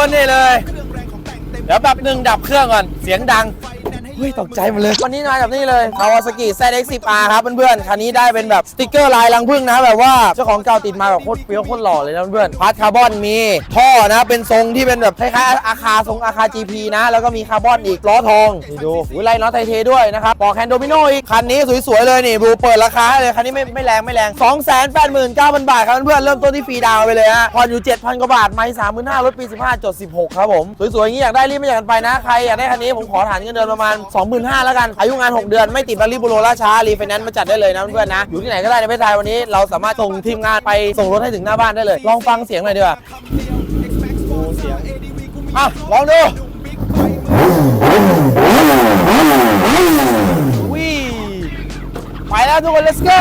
นนี่เลยเดี๋ยวแบบหนึ่งดับเครื่องก่อนเสียงดังเฮ้ยตกใจหมดเลยวันนี้มากับนี่เลย Kawasaki ZX10R ครับเพื่อนๆคันนี้ได้เป็นแบบสติ๊กเกอร์ลายรังผึ้งนะแบบว่าเจ้าของเก่าติดมาแบบโคตรเฟี้ยวโคตรหล่อเลยนะเพื่อนๆพาร์ทคาร์บอนมีท่อนะเป็นทรงที่เป็นแบบคล้ายๆอาคาทรงอาคา GP นะแล้วก็มีคาร์บอนอีกล้อทองนี่ดูไล่น็อตไทเทด้วยนะครับปอกแฮนด์โดมิโนอีกคันนี้สวยๆเลยนี่ดูเปิดราคาให้เลยคันนี้ไม่แรง 289,000 บาทครับเพื่อนๆเริ่มต้นที่ฟรีดาวน์ไปเลยฮะผ่อนอยู่ 7,000 กว่าบาทไม่35,000รถปี15จด16ครับผมสวยๆอย่างนี้อยากได้รีบไม่อยากกันไปนะใครอยากได้คันนี้ผมขอฐานเงินเดือนประมาณ 25,000 แล้วกันอายุงาน6 เดือนไม่ติดบารีบูโรล่าช้ารีไฟแนนซ์มาจัดได้เลยนะเพื่อนๆนะอยู่ที่ไหนก็ได้ในประเทศไทยวันนี้เราสามารถส่งทีมงานไปส่งรถให้ถึงหน้าบ้านได้เลยลองฟังเสียงหน่อยดีกว่าเสียงลองดูวิไปแล้วทุกคน let's go